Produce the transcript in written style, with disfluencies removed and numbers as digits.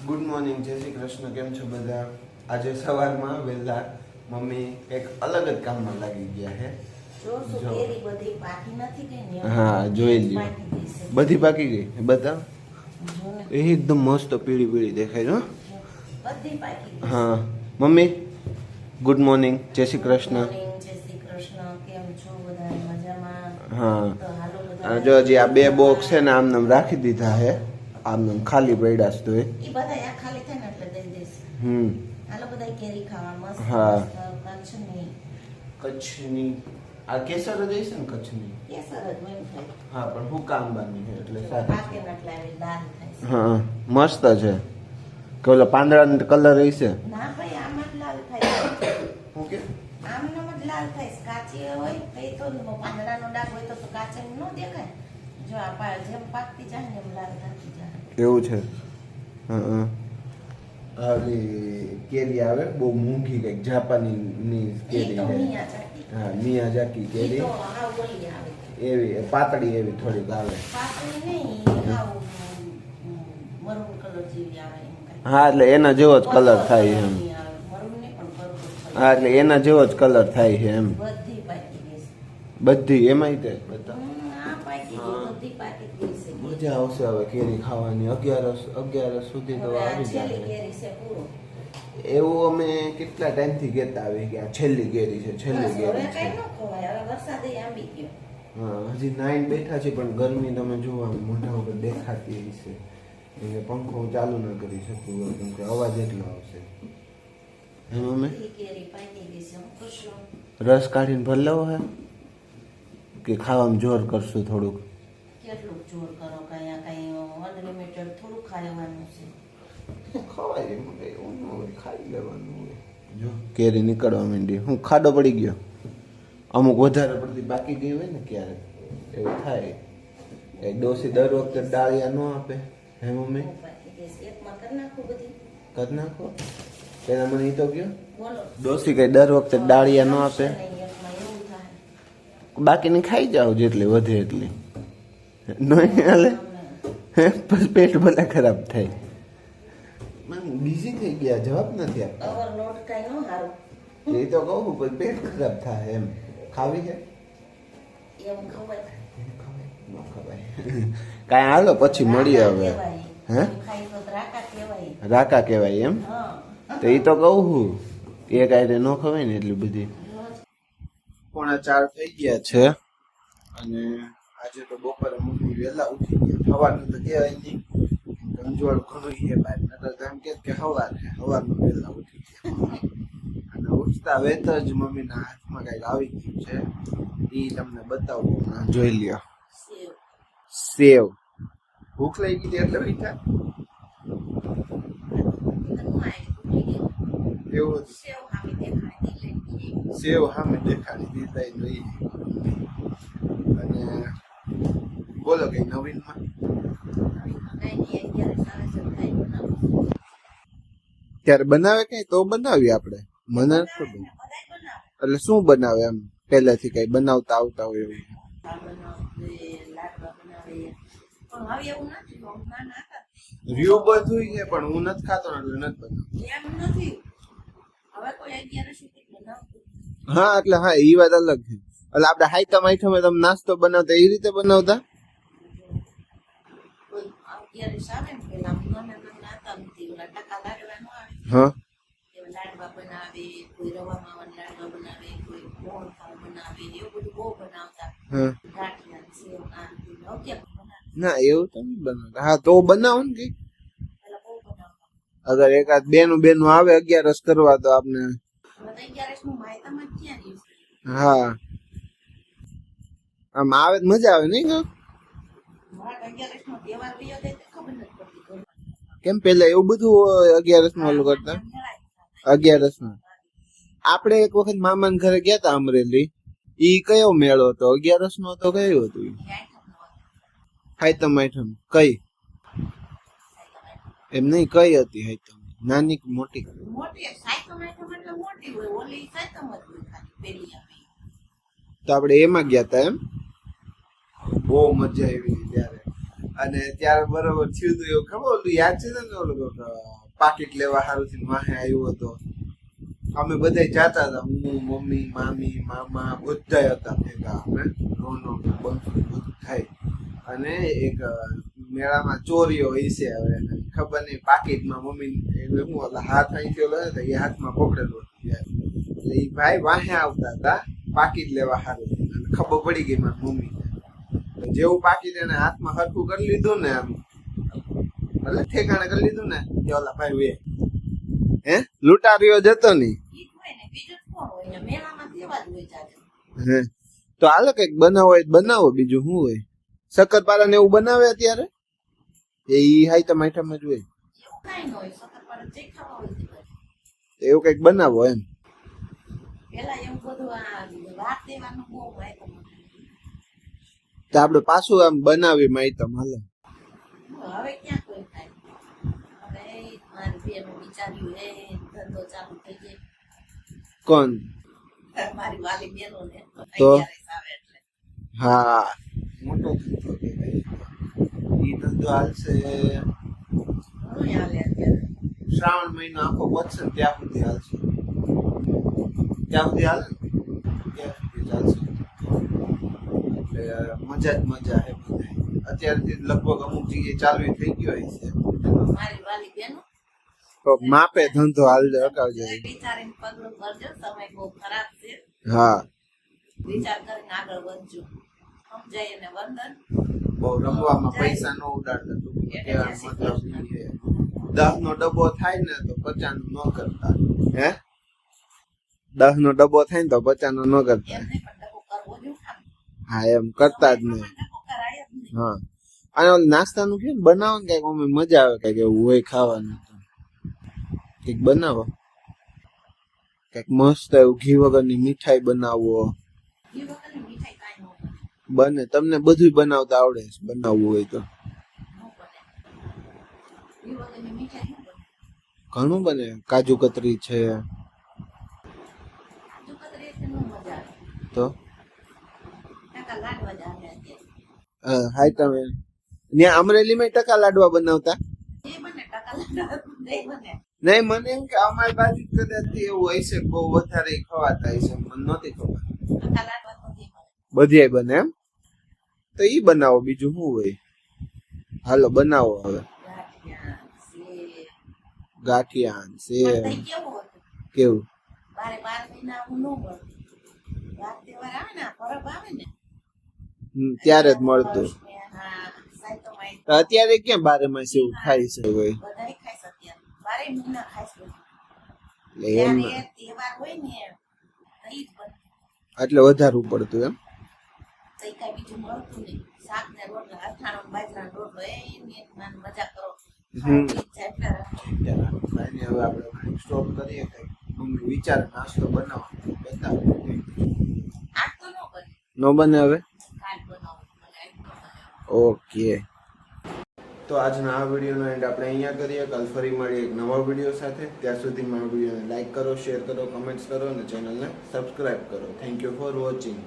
Good morning, જય શ્રી કૃષ્ણ. કેમ છો બધા? આજે સવારમાં વહેલા મમ્મી એક અલગ જ કામમાં લાગી ગયા છે. હા, જોઈ લ્યો. બધી પાકી ગઈ બધા. એકદમ મસ્ત પીળી પીળી દેખાય છે. હા મમ્મી, ગુડ મોર્નિંગ, જય શ્રી કૃષ્ણ. હા, જો હજી આ બે બોક્સ છે ને આમ રાખી દીધા છે. આમ ખાલી પડ્યા છે તો એ બધા ખાલી થાય ને એટલે દઈ દઈશ. હાલો બધા કેરી ખાવા મસ્ત. હા, કચ્છની આ કેસર જ હશે ને? કચ્છની કેસર જ મેં થાય. હા, પણ હું કામ બાની છે એટલે સારી પાકે એટલે આવી લાલ થાય. હા, મસ્ત છે. કે ઓલો પાંદડાનો કલર હશે? ના ભાઈ, આમ જ લાલ થાય. હું કે આમનો જ લાલ થાય. કાચી હોય તો પાંદડાનો ડાઘ હોય તો કાચે ન દેખાય. જો આ જેમ પાકતી જાય ને એમ લાલ થતી જાય. એવું છે. હા, આવી કેરી આવે બહુ મૂંઘી, કઈક જાપાની કેરી છે. હા, મિયાઝાકી કેરી એવી પાતળી એવી થોડીક આવે. હા, એટલે એના જેવો જ કલર થાય એમ. હા, એટલે એના જેવો જ કલર થાય છે એમ. બધી એમાંય તે બધા મજા આવશે હવે કેરી ખાવાની. 11 સુધી તો આવી જાય. એવું અમે કેટલા ટાઈમથી કહેતા આવી કે આ છેલ્લી કેરી છે, છેલ્લી કેરી છે. હા, હજી 9 બેઠા છે પણ ગરમી તમે જુઓ મોઢા ઉપર દેખાતી હશે. એટલે પંખો હું ચાલુ ના કરી શકું કેમ કે અવાજ એટલો આવશે. એમ અમે રસ કાઢીને ભરી લેવો હે કે ખાવામાં જોર કરશું થોડુંક? કેટલું જોર કરો, કઈ અનલિમિટેડ થોડું ખાવાનું છે. ખવાય એમાં કઈ એવું ન હોય, ખાઈ લેવાનું હોય. જો કેરી નીકળવા માંડી. હું ખાડો પડી ગયો? અમુક વધારે પડતી બાકી ગઈ હોય ને ક્યારેક એવું થાય. એ ડોસી દર વખતે ડાળિયા ન આપે. હે મમ્મી? કરી નાખો. પેલા મને એ તો ગયો ડોસી કઈ દર વખતે ડાળિયા ન આપે. બાકીની ખાઈ જાવ જેટલી વધે એટલી. નહીં હાલે, પછી પેટ ભલે ખરાબ થાય. બીજી થઈ ગયા, જવાબ નથી આપતા. એ તો કહું પણ પેટ ખરાબ થાય એમ. ખાવી છે કાંઈ હાલો પછી મળીએ હવે. હે, રાકા કહેવાય એમ? તો એ તો કહું હું એ કાંઈ ન ખવાય ને એટલી બધી. 3:45 થઈ ગયા છે અને આજે તો બપોરે મમ્મી વહેલા ઉઠી ગયા. સવારનું તો કહેવાય નહીં, અંજવાળું ઘણું છે બહાર. નકર તો એમ કે સવારમાં વહેલા ઉઠી ગયા. અને ઉઠતા વેત જ મમ્મીના હાથમાં કંઈક આવી ગયું છે. એ તમને બતાવું, જોઈ લ્યો. સેવ. ભૂખ લઈ ગઈ એટલે મીઠા એવું સેવ સામે દેખાડી દીધા જોઈએ. અને બોલો કઈ નવીનમાં? ત્યારે બનાવે કઈ તો બનાવીએ આપણે. મને એટલે શું બનાવે એમ પહેલેથી કઈ બનાવતા આવતા હોય એવું? વ્યૂ બધું છે પણ હું નથી ખાતો એટલે નથી બનાવતો. હા, એટલે હા એ વાત અલગ છે. એટલે આપણે હાઈતમ આઈટમે તમે નાસ્તો બનાવતા એ રીતે બનાવતા? હા, ના એવું તો નહીં બનાવતા. હા, તો બનાવો ને કઈ. અગર એકાદ બેનું આવે 11 કરવા તો આપને. હા, આમ આવે મજા આવે નહીં? કેમ પેલા એવું બધું 11 માં ઓલું કરતા? 11 માં આપણે એક વખત મામાના ઘરે ગયા હતા અમરેલી. ઈ કયો મેળો હતો? 11 નો તો કયો હતો? હાઈતમ આઈટમ કઈ? એમ નહીં, કઈ હતી હાઈતમ? નાની કે મોટી? તો આપણે એમાં ગયા હતા એમ. બહુ મજા આવી ત્યારે. અને ત્યારે બરોબર થયું હતું એવું ખબર ઓલું યાદ છે ને ઓલું પાકીટ લેવા સારું થી વાહે આવ્યો હતો અમે બધા જતા હતા હું મમ્મી મામી મામા બધા હતા ભેગા અમે રોનો બંધ બધું થાય અને એક મેળામાં ચોરીઓ હોય છે હવે ખબર નહીં પાકીટમાં મમ્મી એટલે હું ઓલા હાથ અહીંથી ઓલો હતો એ હાથમાં પકડેલું હતું એટલે એ ભાઈ વાહે આવતા હતા પાકીટ લેવા સારું અને ખબર પડી ગઈ મારી મમ્મી જેવું પાકીટ એને હાથમાં હરખું કરી લીધું ને આમ એટલે ઠેકાણે કરી લીધું ને કે ઓલા ભાઈ વે હે લૂંટારીઓ જતો નહીં હે તો હાલો કઈક બનાવો હોય બનાવો બીજું શું હોય શક્કરપારા ને એવું બનાવે અત્યારે એ હાઈ તો માઠામાં જ હોય એવું કઈક બનાવો એમ તો આપડે પાછું આમ બનાવી માહિતમ હાલો હવે ક્યાં કોઈ થાય હવે મારી બેનું વિચાર્યું એ ધંધો ચાલુ થઈ જાય કોણ મારી વાલી બેનો ને તો આવે એટલે હા મોટો ધંધો કે ભાઈ ઈ ધંધો હાલશે શ્રાવણ મહિનો આખો પતશે ને ત્યાં સુધી હાલશે ત્યાં સુધી હાલે ને ત્યાં સુધી ચાલશે એટલે મજા જ મજા હે બધા અત્યારથી લગભગ અમુક જગ્યાએ ચાલુ થઈ ગયો છે મારી વાલી બેનો તો માપે ધંધો હાલ અકાવજે વિચારીને પગલું ભરજો સમય બહુ ખરાબ છે હા વિચાર કરીને આગળ વધજો સમજાય અને વંદન બહુ રમવામાં પૈસા નો ઉડાડતા મતલબ 10 નો ડબ્બો થાય ને તો 50 નો ન કરતા હે 10 નો ડબ્બો થાય ને તો 50 નો ન કરતા એમને પણ ડબો કરવો જ હા એમ કરતા જ નહીં હા અને નાસ્તાનું કેમ બનાવો ને કઈક અમે મજા આવે કઈક એવું હોય ખાવાનું કઈક બનાવો કઈક મસ્ત એવું ઘી વગરની મીઠાઈ બનાવો બને તમને બધું બનાવતા આવડે છે બનાવવું હોય તો ઘણું બને કાજુ કતરી છે તો હા તમે ત્યાં અમરેલીમાં ટકા લાડવા બનાવતા નહીં મને એમ કે અમારી બાજુ કદાચ એવું હોય છે બહુ વધારે ખવાતા હશે મને નહોતી ખબર બધી બને એમ તો ઈ બનાવો બીજું શું હોય હાલો બનાવો હવે ગાંઠિયા સેવ કેવું ત્યારે જ મળતું અત્યારે ક્યાં 12 માસ એવું ખાય છે કોઈ એટલે વધારવું પડતું એમ હવે આપણે સ્ટોપ કરીએ મમ્મી વિચાર નાસ્તો બનાવો બતાવો નો બને હવે ઓકે તો આજના આ વિડીયોનો એન્ડ આપણે અહીંયા કરીએ કાલ ફરી મળીએ એક નવા વિડીયો સાથે ત્યાં સુધીમાં આ વિડીયોને લાઈક કરો શેર કરો કમેન્ટ્સ કરો અને ચેનલને સબસ્ક્રાઇબ કરો થેન્ક યુ ફોર વોચિંગ